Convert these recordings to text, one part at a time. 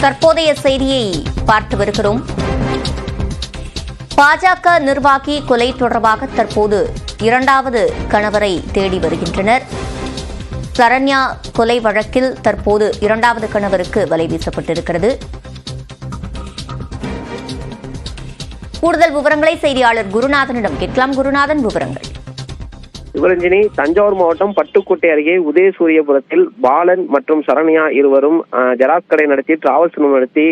தற்போதைய செய்தியை பார்த்து வருகிறோம். பாஜக நிர்வாகி கொலை தொடர்பாக தற்போது இரண்டாவது கணவரை தேடி வருகின்றனர். சரண்யா கொலை வழக்கில் தற்போது இரண்டாவது கணவருக்கு வலை வீசப்பட்டிருக்கிறது. கூடுதல் விவரங்களை செய்தியாளர் குருநாதனிடம் கேட்கலாம். குருநாதன், விவரங்கள். சிவரஞ்சனி, தஞ்சாவூர் மாவட்டம் பட்டுக்கோட்டை அருகே உதயசூரியபுரத்தில் பாலன் மற்றும் சரண்யா இருவரும் ஜெராக்ஸ் கடை நடத்தி டிராவல்ஸ் நடத்தி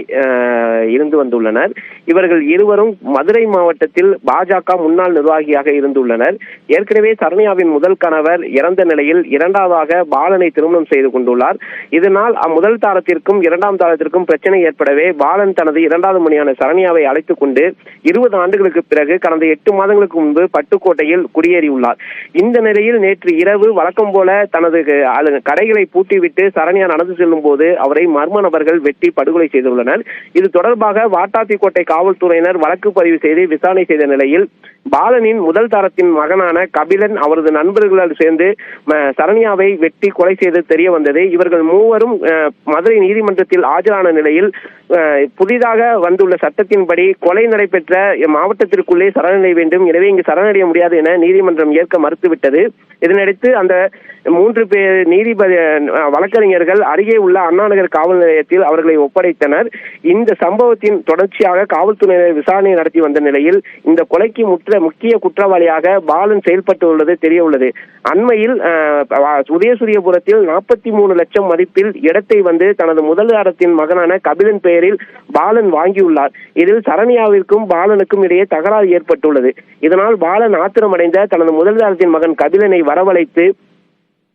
இருந்து வந்துள்ளனர். இவர்கள் இருவரும் மதுரை மாவட்டத்தில் பாஜக முன்னாள் நிர்வாகியாக இருந்துள்ளனர். ஏற்கனவே சரண்யாவின் முதல் கணவர் இறந்த நிலையில் இரண்டாவதாக பாலனை திருமணம் செய்து கொண்டுள்ளார். இதனால் முதல் தாரத்திற்கும் இரண்டாம் தாரத்திற்கும் பிரச்சனை ஏற்படவே பாலன் தனது இரண்டாவது மணியான சரண்யாவை அழைத்துக் கொண்டு 20 ஆண்டுகளுக்கு பிறகு கடந்த 8 மாதங்களுக்கு முன்பு பட்டுக்கோட்டையில் குடியேறியுள்ளார். இந்த நிலையில் நேற்று இரவு வழக்கம் போல தனது கடைகளை பூட்டிவிட்டு சரண்யா நடந்து செல்லும் போது அவரை மர்ம நபர்கள் வெட்டி படுகொலை செய்துள்ளனர். இது தொடர்பாக வாட்டாத்திக்கோட்டை காவல்துறையினர் வழக்கு பதிவு செய்து விசாரணை செய்த நிலையில் பாலனின் முதல் தாரத்தின் மகனான கபிலன் அவரது நண்பர்களால் சேர்ந்து சரண்யாவை வெட்டி கொலை செய்து தெரிய வந்தது. இவர்கள் மூவரும் மதுரை நீதிமன்றத்தில் ஆஜரான நிலையில் புதிதாக வந்துள்ள சட்டத்தின்படி கொலை நடைபெற்ற மாவட்டத்திற்குள்ளே சரணடைய வேண்டும், எனவே இங்கு சரணடைய முடியாது என நீதிமன்றம் ஏற்க மறுத்துவிட்டது. இதனையடுத்து அந்த 3 பேர் நீதிபதி வழக்கறிஞர்கள் அருகே உள்ள அண்ணாநகர் காவல் நிலையத்தில் அவர்களை ஒப்படைத்தனர். இந்த சம்பவத்தின் தொடர்ச்சியாக காவல்துறையினர் விசாரணை நடத்தி வந்த நிலையில் இந்த கொலைக்கு முக்கிய குற்றவாளியாக பாலன் செயல்பட்டு உள்ளது தெரிய உள்ளது. அண்மையில் உதயசூரியபுரத்தில் 43 லட்சம் மதிப்பில் இடத்தை வந்து தனது முதல் தாரத்தின் மகனான கபிலன் பெயரில் பாலன் வாங்கியுள்ளார். இதில் சரண்யாவிற்கும் பாலனுக்கும் இடையே தகராறு ஏற்பட்டுள்ளது. இதனால் பாலன் ஆத்திரமடைந்த தனது முதல் தாரத்தின் மகன் கபிலனை வரவழைத்து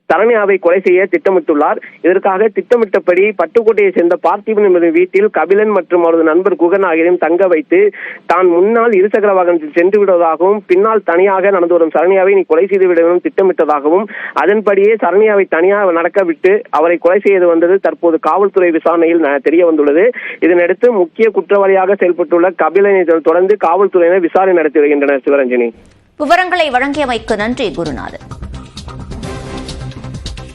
சரண்யாவை கொலை செய்ய திட்டமிட்டுள்ளார். இதற்காக திட்டமிட்டபடி பட்டுக்கோட்டையை சேர்ந்த பார்த்திபன் என்பது வீட்டில் கபிலன் மற்றும் அவரது நண்பர் குகன் ஆகியோரையும் தங்க வைத்து தான் முன்னால் இருசக்கர வாகனத்தில் சென்று விடுவதாகவும் பின்னால் தனியாக நடந்து வரும் சரண்யாவை நீ கொலை செய்து விடவும் திட்டமிட்டதாகவும் அதன்படியே சரண்யாவை தனியாக நடக்க விட்டு அவரை கொலை செய்து வந்தது தற்போது காவல்துறை விசாரணையில் தெரிய வந்துள்ளது. இதனையடுத்து முக்கிய குற்றவாளியாக செயல்பட்டுள்ள கபிலனை தொடர்ந்து காவல்துறையினர் விசாரணை நடத்தி வருகின்றனர். சிவரஞ்சனி, விவரங்களை வழங்கியமைக்கு நன்றி குருநாதன்.